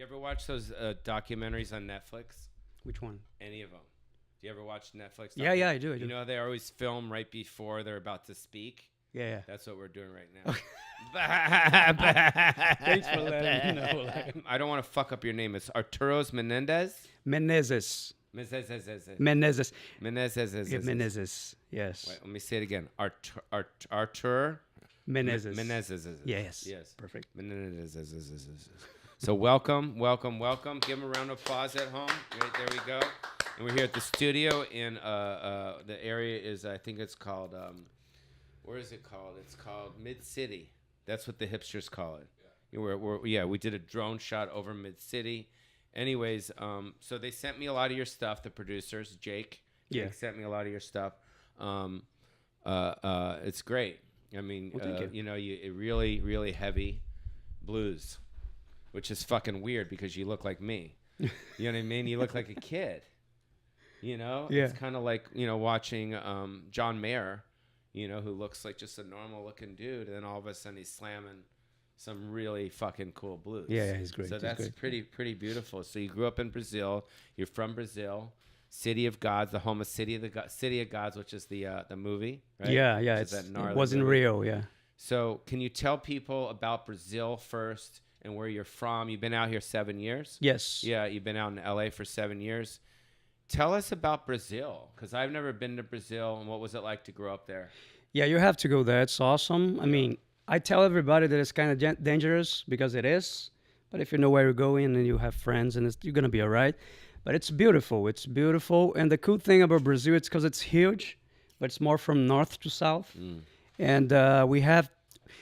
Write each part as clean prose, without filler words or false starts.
You ever watch those documentaries on Netflix? Which one? Any of them? Do you ever watch Netflix? Yeah, I do. You know, they always film right before they're about to speak. Yeah. That's what we're doing right now. Thanks for letting me know. I don't want to fuck up your name. It's Artur Menezes. Menezes. Menezes. Menezes. Menezes. Yeah, Menezes. Yes. Wait, let me say it again. Artur Menezes. Menezes. Yes. Yes. Perfect. Menezes. So welcome. Give them a round of applause at home. Right, there we go. And we're here at the studio in the area is, I think it's called, where is it called? It's called Mid-City. That's what the hipsters call it. Yeah. We did a drone shot over Mid-City. Anyways, so they sent me a lot of your stuff, the producers, Jake. Yeah. Jake sent me a lot of your stuff. It's great. I mean, well, you know, really, really heavy blues, which is fucking weird because you look like me. You know what I mean? You look like a kid. You know? Yeah. It's kind of like, you know, watching John Mayer, you know, who looks like just a normal looking dude, and then all of a sudden he's slamming some really fucking cool blues. Yeah, he's great. So he's that's great. pretty beautiful. So you grew up in Brazil. You're from Brazil. City of Gods, the home of City of Gods, which is the movie, right? Yeah. It was in Rio, yeah. So can you tell people about Brazil first and where you're from? You've been out here 7 years? Yes. Yeah, you've been out in LA for 7 years. Tell us about Brazil, because I've never been to Brazil, and what was it like to grow up there? Yeah, you have to go there. It's awesome. I mean, I tell everybody that it's kind of dangerous because it is. But if you know where you're going and you have friends, and you're going to be all right. But it's beautiful. It's beautiful. And the cool thing about Brazil, it's because it's huge, but it's more from north to south. And we have,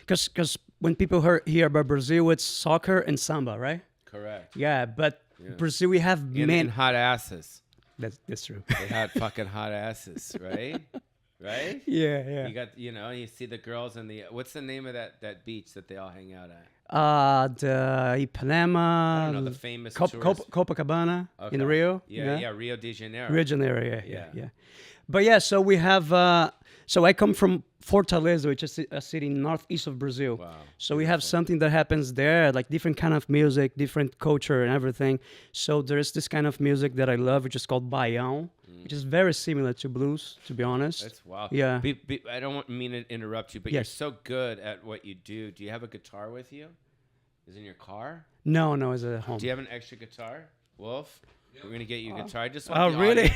because when people hear about Brazil, it's soccer and samba, right? Correct. Yeah, but Brazil, we have And hot asses. That's true. They had fucking hot asses, right? Right? Yeah. You got, you know, you see the girls in the, what's the name of that beach that they all hang out at? The Ipanema. I don't know, the famous tourist. Copacabana in Rio. Yeah, Rio de Janeiro. Rio de Janeiro, yeah. But yeah, so we have, so I come from Fortaleza, which is a city northeast of Brazil. Wow. So we have something that happens there, like different kind of music, different culture and everything. So there's this kind of music that I love, which is called baião, which is very similar to blues, to be honest. That's wild. Yeah. I don't mean to interrupt you, but you're so good at what you do. Do you have a guitar with you? Is it in your car? No, it's at home. Do you have an extra guitar, Wolf? We're gonna get you a guitar. I just want the really?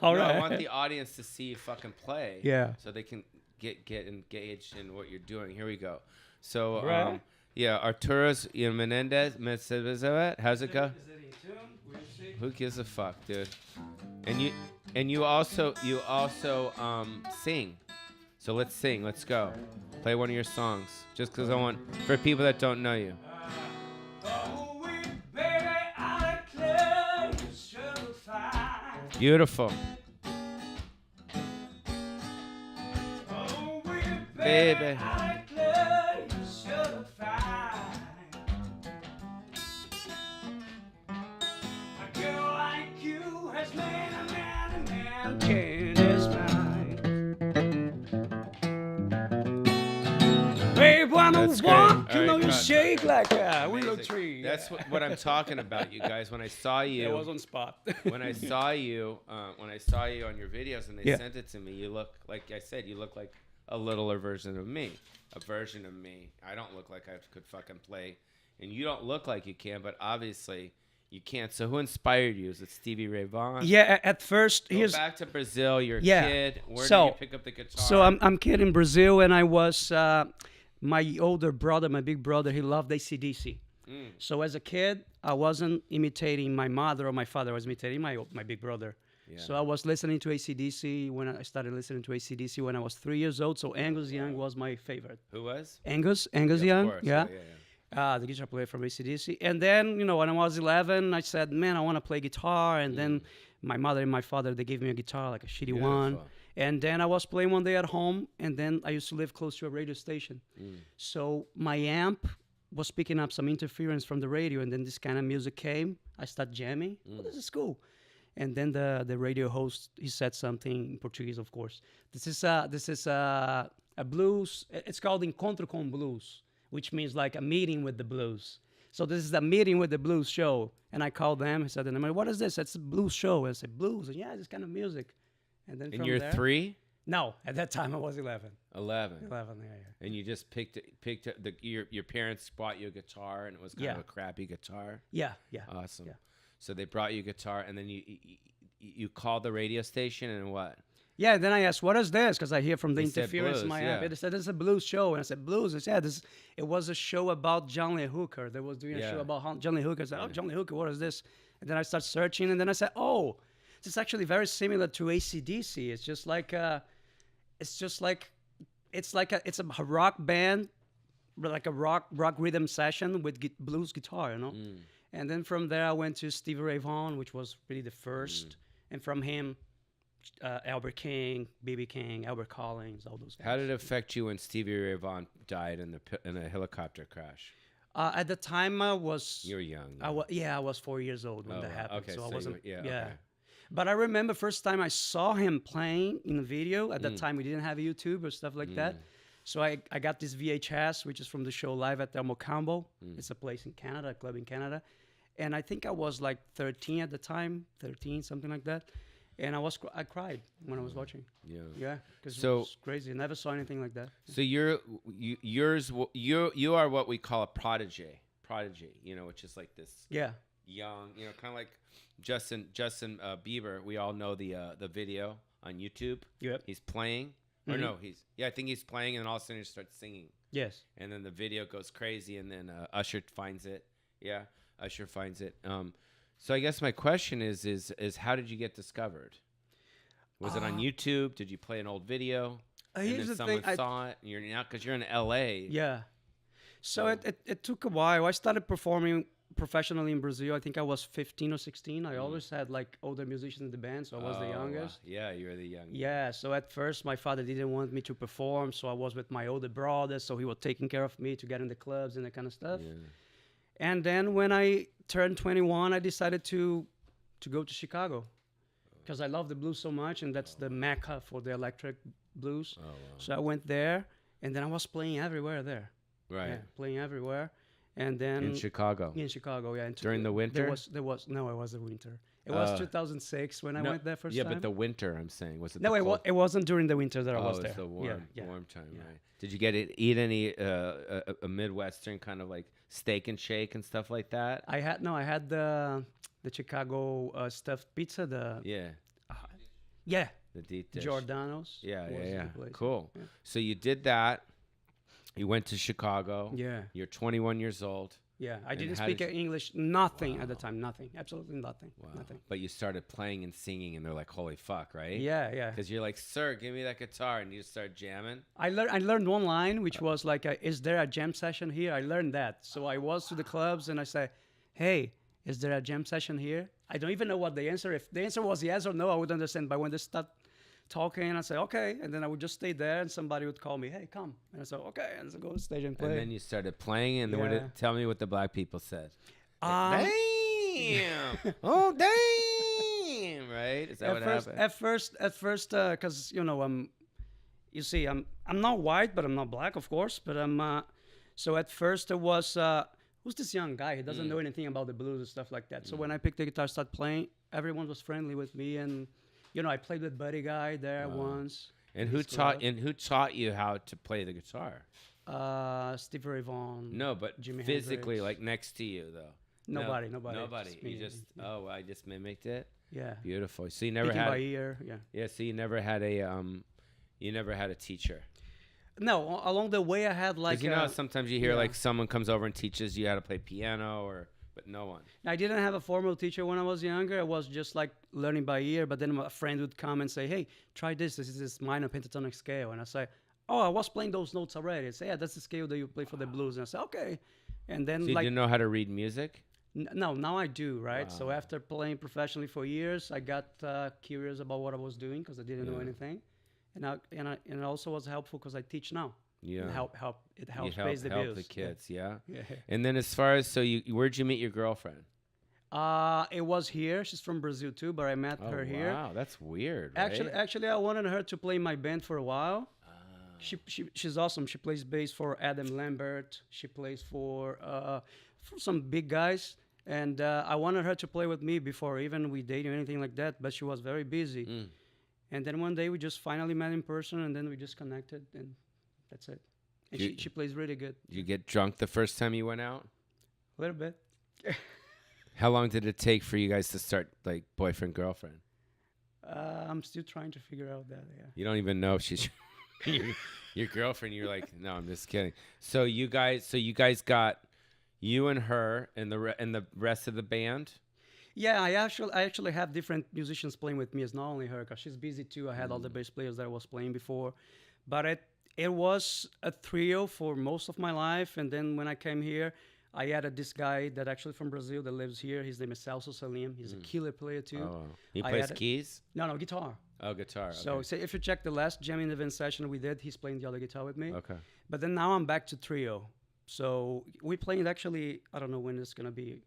All right. I want the audience to see you fucking play. Yeah. So they can get engaged in what you're doing. Here we go. So Right. Artur Menezes. How's it go? Who gives a fuck, dude? And you also sing. So let's sing. Let's go. Play one of your songs. Just because I want, for people that don't know you. Beautiful. Baby. Babe, wanna That's walk, great. you All know right, you cut. shake like a willow Amazing. tree. That's what I'm talking about, you guys. When I saw you, It was on spot. when I saw you on your videos and they sent it to me, you look, like I said, you look like a littler version of me. A version of me. I don't look like I could fucking play, and you don't look like you can, but obviously you can't. So who inspired you? Is it Stevie Ray Vaughan? Yeah, at first, Go back to Brazil. You're a kid. Where did you pick up the guitar? So I'm kid in Brazil, and I was my older brother, my big brother. He loved AC/DC. So as a kid, I wasn't imitating my mother or my father. I was imitating my big brother. Yeah. So I was listening to AC/DC when I started listening to AC/DC when I was 3 years old. So Angus Young was my favorite. Who was? Angus Young. Of course. Yeah. Yeah. The guitar player from AC/DC. And then, when I was 11, I said, man, I want to play guitar. And then my mother and my father, they gave me a guitar, like a shitty one. And then I was playing one day at home. And then I used to live close to a radio station. So my amp was picking up some interference from the radio. And then this kind of music came. I started jamming. Oh, this is cool. And then the radio host, he said something in Portuguese, of course. This is a blues. It's called Encontro com Blues, which means like a meeting with the blues. So this is a meeting with the blues show. And I called them. I said, and I'm like, what is this? It's a blues show. And I said, blues? And yeah, this kind of music. And then And from you're there, 3? No, at that time I was 11. 11. 11, yeah. And you just picked your parents bought you a guitar, and it was kind of a crappy guitar. Yeah. Awesome. Yeah. So they brought you a guitar, and then you called the radio station, and what? Yeah, then I asked, what is this? Because I hear from the They said interference in blues, my yeah. app. They said, this is a blues show. And I said, blues? They said, it was a show about John Lee Hooker. They was doing a show about John Lee Hooker. I said, oh, John Lee Hooker, what is this? And then I started searching, and then I said, oh, this is actually very similar to AC/DC. It's just like it's a rock band, like a rock rhythm session with blues guitar, you know. And then from there I went to Stevie Ray Vaughan, which was really the first, and from him, Albert King, B.B. King, Albert Collins, all those guys. How did it affect you when Stevie Ray Vaughan died in a helicopter crash? At the time I was. You were young. I was 4 years old when that happened. Okay, so I so wasn't. okay. But I remember first time I saw him playing in a video. At that time, we didn't have YouTube or stuff like that. So I got this VHS, which is from the show Live at Thelma Cambo. It's a place in Canada, a club in Canada. And I think I was like 13 at the time, 13, something like that. And I cried when I was watching. Yeah, because it was crazy. I never saw anything like that. So you are what we call a prodigy, which is like this. Yeah. Young, kind of like Justin Bieber. We all know the video on YouTube. Yep. He's playing, or no, I think he's playing, and all of a sudden he starts singing. Yes. And then the video goes crazy, and then Usher finds it. Yeah, Usher finds it. So I guess my question is how did you get discovered? Was it on YouTube? Did you play an old video? And Here's then the someone thing. saw it, and you're not because you're in LA. Yeah. So it took a while. I started performing professionally in Brazil. I think I was 15 or 16. I always had like older musicians in the band, so I was the youngest. Yeah, you were the youngest. Yeah, so at first my father didn't want me to perform, so I was with my older brother, so he was taking care of me to get in the clubs and that kind of stuff. Yeah. And then when I turned 21, I decided to go to Chicago because I love the blues so much, and that's the mecca for the electric blues. Oh, wow. So I went there, and then I was playing everywhere there. Right. Yeah, playing everywhere. And then In Chicago. yeah. And During the winter? There was no, it was the winter. It was 2006 when I went there first yeah, time. but the winter, I'm saying, was it? No, it wasn't during the winter that I was it there. was the warm time, Yeah. right? Did you eat any a Midwestern kind of like steak and shake and stuff like that? I had the Chicago stuffed pizza. The deep dish. Giordano's. Yeah. the place. Cool. Yeah. So you did that. You went to Chicago. Yeah. You're 21 years old. Yeah, I And didn't how speak did English, nothing at the time, nothing, absolutely nothing, nothing. But you started playing and singing, and they're like, "Holy fuck!" Right? Yeah. Because you're like, "Sir, give me that guitar," and you just start jamming. I learned one line, which was like, "Is there a jam session here?" I learned that, so I was to the clubs and I say, "Hey, is there a jam session here?" I don't even know what the answer. If the answer was yes or no, I would understand. But when they start talking, I say, "Okay," and then I would just stay there, and somebody would call me, "Hey, come," and I said, "Okay," and so go to stage and play. And then you started playing, and then tell me what the black people said. Um, Damn! Oh, damn! Right? Is that what happened? At first, because you see, I'm not white, but I'm not black, of course. But so at first it was, who's this young guy? He doesn't know anything about the blues and stuff like that. So when I picked the guitar, started playing, everyone was friendly with me, and I played with Buddy Guy there once. And who taught you how to play the guitar? Steve Ray Vaughan. No, but Jimi physically, Hendrix. like next to you, though. Nobody. Nobody. Me, You just yeah. I just mimicked it. Yeah. Beautiful. So you never Picking had by ear. Yeah. Yeah, so you never had a teacher. No, along the way I had like. Because how sometimes you hear like someone comes over and teaches you how to play piano, but no one. I didn't have a formal teacher when I was younger. I was just like learning by ear. But then a friend would come and say, "Hey, try this. This is this minor pentatonic scale." And I say, "Oh, I was playing those notes already." I say, "Yeah, that's the scale that you play for the blues." And I say, "Okay." And then So you didn't know how to read music? No, now I do, right? Wow. So after playing professionally for years, I got curious about what I was doing because I didn't know anything, and it also was helpful because I teach now. Yeah, it helps pay the bills. Help the kids, yeah. Yeah. And then as far as where'd you meet your girlfriend? It was here. She's from Brazil too, but I met her here. Wow, that's weird. Right? Actually, I wanted her to play in my band for a while. She's awesome. She plays bass for Adam Lambert. She plays for for some big guys. And I wanted her to play with me before even we dated or anything like that, but she was very busy. And then one day we just finally met in person, and then we just connected, and that's it. And she plays really good. Did you get drunk the first time you went out? A little bit. How long did it take for you guys to start like boyfriend girlfriend? I'm still trying to figure out that. Yeah. You don't even know if she's your girlfriend. You're like, no, I'm just kidding. So you guys got you and her and the rest of the band. Yeah, I actually have different musicians playing with me. It's not only her because she's busy too. I had all the bass players that I was playing before, but it was a trio for most of my life. And then when I came here, I added this guy that actually from Brazil that lives here. His name is Celso Salim. He's a killer player too. Oh, he plays keys? No, guitar. Oh, guitar. So Okay. say if you check the last Jam in the Van session we did, he's playing the other guitar with me. Okay. But then now I'm back to trio. So we playing actually. I don't know when it's gonna be.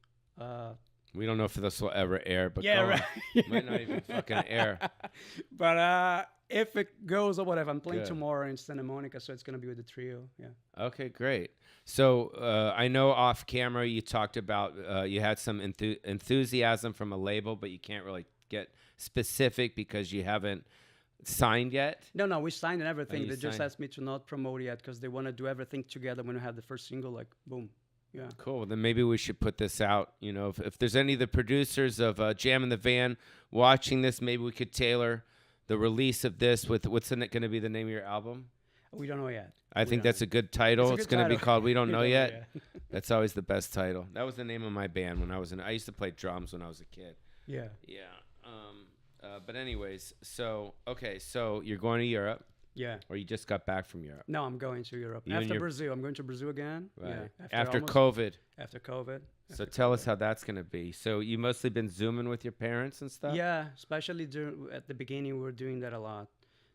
We don't know if this will ever air, but Yeah, right. Might not even fucking air. But if it goes or whatever, I'm playing Good. tomorrow in Santa Monica, so it's gonna be with the trio. Yeah. Okay, great. So I know off camera you talked about you had some enthusiasm from a label, but you can't really get specific because you haven't signed yet. No, we signed and everything. you They just signed. asked me to not promote yet because they want to do everything together when we have the first single. Like boom. Yeah. Cool. Well, then maybe we should put this out. You know, if there's any of the producers of Jam in the Van watching this, maybe we could tailor the release of this with what's going to be the name of your album. We don't know yet. I think that's a good title. It's going to be called We Don't Know Yet. Yeah. That's always the best title. That was the name of my band when I was I used to play drums when I was a kid. Yeah. Yeah. But anyways, so you're going to Europe, Yeah. or you just got back from Europe, No, I'm going to Europe You and after your- Brazil. I'm going to Brazil again. right? Yeah. After almost- COVID. After COVID. So tell us how that's going to be. So you mostly been Zooming with your parents and stuff? Yeah, especially at the beginning, we were doing that a lot.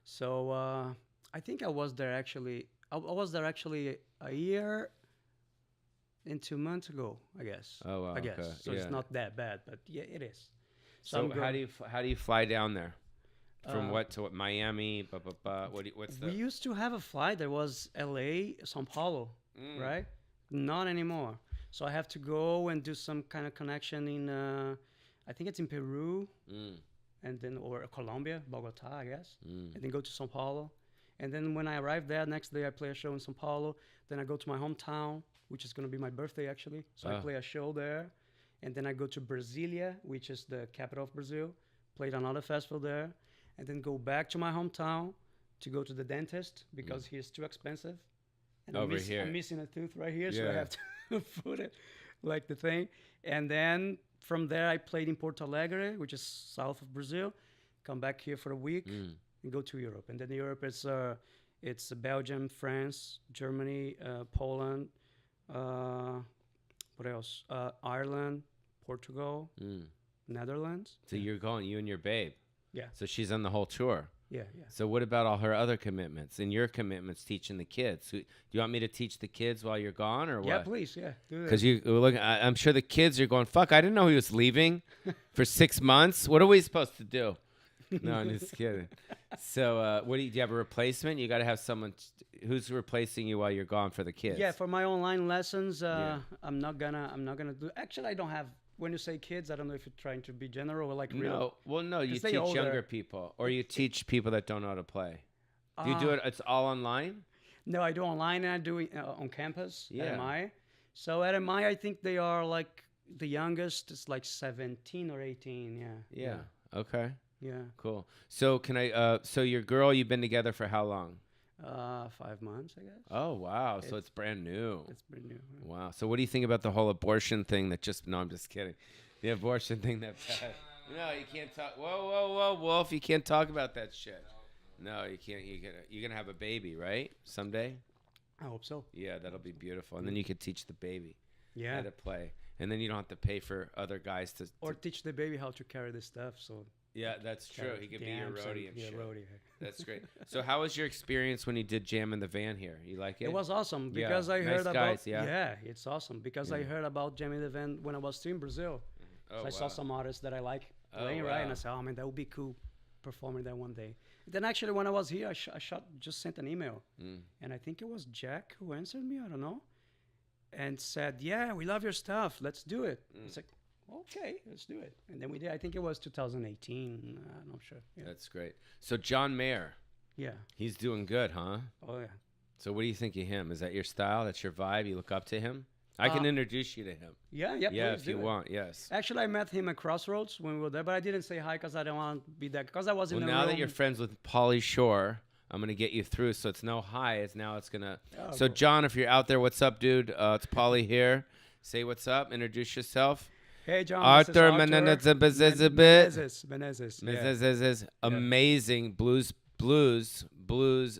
So I think I was there actually. I was there actually a year and 2 months ago, I guess. Oh, wow. I guess. Okay. So Yeah. it's not that bad, but yeah, it is. So I'm how do you fly down there? From Uh, what to what? Miami? What's the? We used to have a flight that was LA, São Paulo, Mm. right? Not anymore. So I have to go and do some kind of connection in, I think it's in Peru, Mm. and then or Colombia, Bogota, I guess, Mm. and then go to São Paulo. And then when I arrive there, next day I play a show in São Paulo. Then I go to my hometown, which is going to be my birthday actually. So I Ah. play a show there. And then I go to Brasilia, which is the capital of Brazil, played another festival there. And then go back to my hometown to go to the dentist because he's too expensive. And Over here. I'm missing a tooth right here, so I Yeah. have to put it like the thing. And then from there, I played in Porto Alegre, which is south of Brazil. Come back here for a week and go to Europe. And then Europe is it's Belgium, France, Germany, Poland. What else? Ireland, Portugal, Mm. Netherlands. So you're going, you and your babe. Yeah. So she's on the whole tour. Yeah. So what about all her other commitments and your commitments teaching the kids? Do you want me to teach the kids while you're gone, or what? Yeah, please. Yeah. Do that. Because you look, I'm sure the kids are going, "Fuck! I didn't know he was leaving for 6 months. What are we supposed to do?" No, I'm just kidding. So, do you have a replacement? You got to have someone who's replacing you while you're gone for the kids. Yeah, for my online lessons, Yeah. I'm not gonna do. Actually, I don't have. When you say kids, I don't know if you're trying to be general or like real. No, well, no. You 'Cause they teach older. younger people, or you teach people that don't know how to play. Do you do it? It's all online. No, I do online and I do it on campus Yeah. at MI. So at MI, I think they are like the youngest is like 17 or 18. Yeah. Yeah. Okay. Yeah. Cool. So can I? So your girl, you've been together for how long? 5 months, I guess. Oh wow. So it's brand new. It's pretty new. Wow. So what do you think about the whole abortion thing that just... No, I'm just kidding. The abortion thing that passed. No, you can't talk... Whoa, Wolf. You can't talk about that shit. No, you can't. You're going to have a baby, right? Someday? I hope so. Yeah, that'll be beautiful. And then you could teach the baby Yeah. how to play. And then you don't have to pay for other guys to... Or teach the baby how to carry the stuff. So Yeah, that's true. He could be your roadie and yeah, shit. roadie. That's great. So how was your experience when you did Jam in the Van here? You like it? It was awesome Yeah, because I nice heard about guys, yeah? it's awesome because I heard about Jam in the Van when I was still in Brazil. Oh, So I saw some artists that I like Oh, playing, right? And wow. I said, oh man, that would be cool performing there one day. Then actually when I was here, I just sent an email. Mm. And I think it was Jack who answered me, I don't know. and said, "Yeah, we love your stuff. Let's do it." It's like, okay, let's do it. And then we did. I think it was 2018. I'm not sure. Yeah. That's great. So John Mayer, Yeah. he's doing good, huh? Oh yeah. So what do you think of him? Is that your style? That's your vibe? You look up to him? I can introduce you to him. Yeah. Yeah. Yeah, please if you do it. want. Yes. Actually, I met him at Crossroads when we were there, but I didn't say hi because I didn't want to be there because I was in Well, the now room. that you're friends with Pauly Shore, I'm gonna get you through. So it's no hi. It's gonna. Oh, So cool. John, if you're out there, what's up, dude? It's Pauly here. Say what's up. Introduce yourself. Hey, John. Artur Menezes. Yeah. Menezes, amazing blues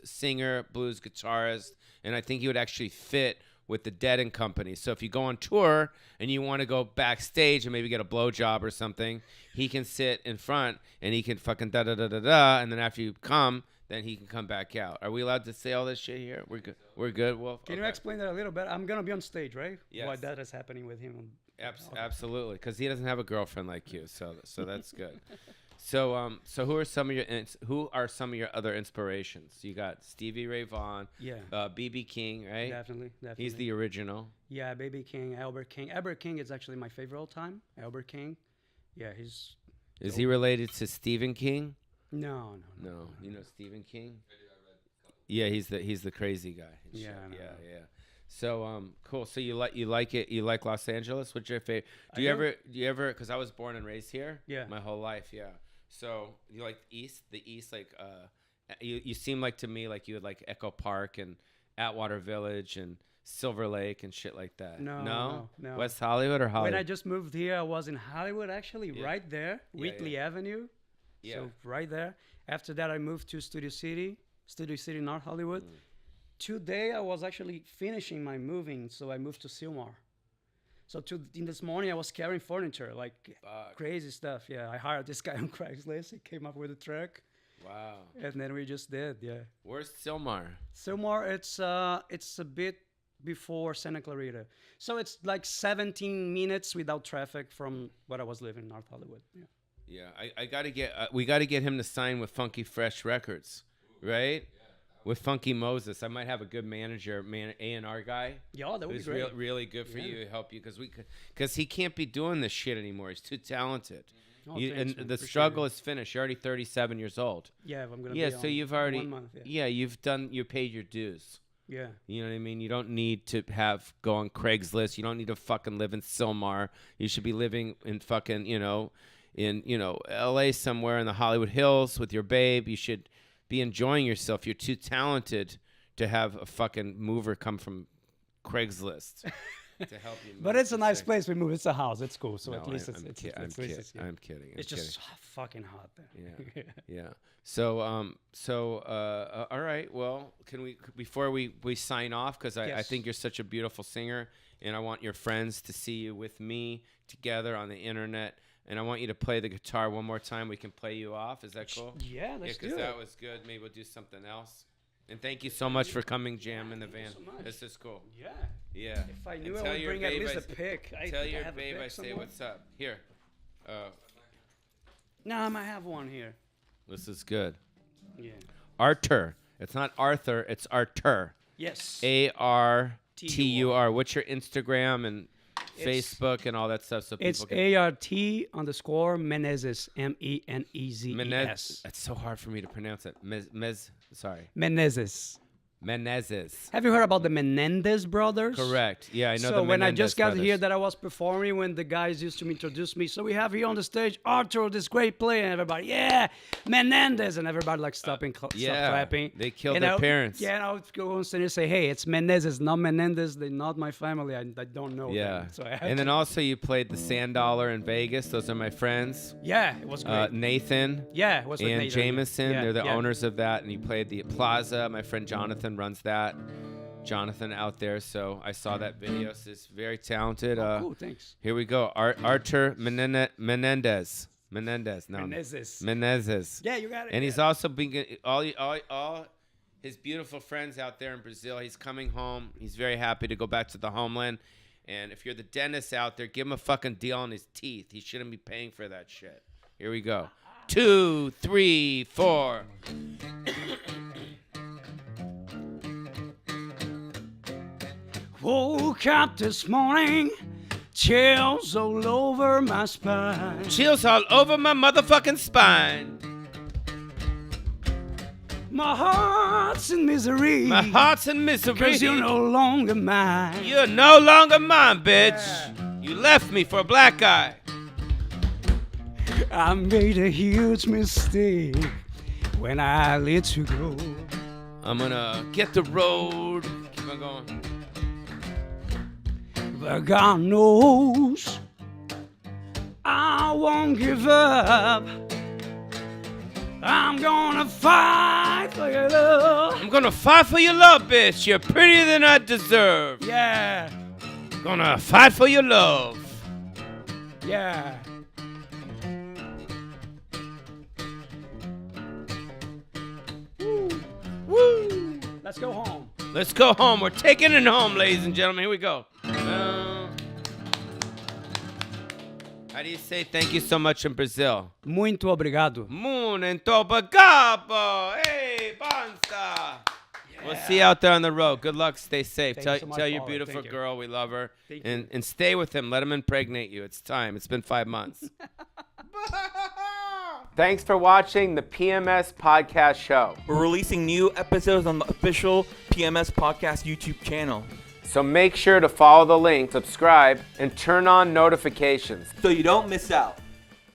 singer, blues guitarist, and I think he would actually fit with the Dead and Company. So if you go on tour and you want to go backstage and maybe get a blowjob or something, he can sit in front and he can fucking da da da da da, and then after you come, then he can come back out. Are we allowed to say all this shit here? We're good. We're good. Well, Can you explain that a little bit? I'm gonna be on stage, right? Yes. Why that is happening with him? Absolutely, because he doesn't have a girlfriend like you, so that's good. So who are some of your other inspirations? You got Stevie Ray Vaughan, Yeah. B.B. King, right? Definitely. He's the original. Yeah, Baby King, Albert King. Albert King is actually my favorite all time. Albert King. Yeah, he's. Is he related to Stephen King? No. No, you know Stephen King. Yeah, he's the crazy guy. and Yeah, shit. I know. Yeah. So cool. So you like it? You like Los Angeles? What's your favorite? Do I you do. ever? Because I was born and raised here. Yeah. My whole life. Yeah. So you like the East, like you seem like to me like you would like Echo Park and Atwater Village and Silver Lake and shit like that. No. West Hollywood or Hollywood? When I just moved here, I was in Hollywood, actually, Yeah. right there, Wheatley Avenue. Yeah. So right there. After that, I moved to Studio City, North Hollywood. Today, I was actually finishing my moving, so I moved to Sylmar. So in this morning, I was carrying furniture, like crazy stuff. Yeah, I hired this guy on Craigslist. He came up with a truck, Wow. and then we just did. Yeah. Where's Sylmar? Sylmar, it's a bit before Santa Clarita. So it's like 17 minutes without traffic from where I was living in North Hollywood. Yeah. Yeah, I gotta get. We gotta get him to sign with Funky Fresh Records, right? With Funky Moses, I might have a good manager, A&R guy. Yeah, that would be Who's great. really good for you to help you because he can't be doing this shit anymore. He's too talented. Oh, thanks, man. And the Appreciate struggle it. is finished. You're already 37 years old. Yeah, if I'm gonna Yeah, be so on you've already 1 month. Yeah. you paid your dues. Yeah. You know what I mean? You don't need to go on Craigslist. You don't need to fucking live in Sylmar. You should be living in fucking, in LA somewhere in the Hollywood Hills with your babe. You should be enjoying yourself. You're too talented to have a fucking mover come from Craigslist to help you. But it's a nice place we move. It's a house. It's cool. So No, at least I'm kidding. I'm kidding. it's just fucking hot there. Yeah. Yeah. So, all right. Well, can we before we sign off because I Yes. think you're such a beautiful singer, and I want your friends to see you with me together on the internet, and I want you to play the guitar one more time. We can play you off. Is that cool? Yeah, let's do because it. that was good. Maybe we'll do something else. And thank you so much for coming, Jam in the van. so much. This is cool. Yeah. Yeah. If I And knew, I tell would your bring at babe least I a pick. Tell think your have a babe pick I say somewhere. what's up. Here. No, I might have one here. This is good. Yeah. Artur. It's not Arthur. It's Artur. Yes. ARTUR. What's your Instagram and It's- Facebook and all that stuff? So people It's can. ART_Menezes, MENEZES. Menezes. It's so hard for me to pronounce it. Sorry. Menezes. Menezes. Have you heard about the Menendez brothers? Correct. Yeah, I know. So the when I just got Menendez here, brothers. that I was performing when the guys used to introduce me. So we have here on the stage Artur, this great player, and everybody, yeah, Menendez, and everybody like stopping, stop clapping. They killed And their parents. Yeah, and I would go on stage and say, hey, it's Menezes, not Menendez. They're not my family. I don't know. Yeah. them. So I have And then to- also you played the Sand Dollar in Vegas. Those are my friends. yeah, it was great. Nathan. yeah, it was with And Nathan. Jameson, Yeah, they're the yeah. owners of that, and he played the Plaza. My friend Jonathan runs that. Jonathan out there, so I saw that video. So he's very talented. Cool, thanks. Here we go. Artur Menendez. No, Menezes. Menezes. Yeah, you got it. And he's also been all his beautiful friends out there in Brazil. He's coming home. He's very happy to go back to the homeland. And if you're the dentist out there, give him a fucking deal on his teeth. He shouldn't be paying for that shit. Here we go. 2, 3, 4. Woke up this morning, chills all over my spine. Chills all over my motherfucking spine. My heart's in misery. My heart's in misery. 'Cause you're no longer mine. You're no longer mine, bitch. You left me for a black guy. I made a huge mistake when I let you go. I'm gonna get the road. Keep on going. But God knows I won't give up. I'm gonna fight for your love. I'm gonna fight for your love, bitch. You're prettier than I deserve. Yeah, Gonna fight for your love. yeah. Woo! Let's go home. Let's go home. We're taking it home, ladies and gentlemen. Here we go. How do you say thank you so much in Brazil? Muito obrigado. Muito obrigado. Hey, Banza. We'll see you out there on the road. Good luck. Stay safe. Thank you so much, Tell your Pauly. beautiful Thank you. girl we love her. Thank And stay with him. Let him impregnate you. It's time. It's been 5 months. Thanks for watching the PMS Podcast Show. We're releasing new episodes on the official PMS Podcast YouTube channel, So make sure to follow the link, subscribe, and turn on notifications. so you don't miss out.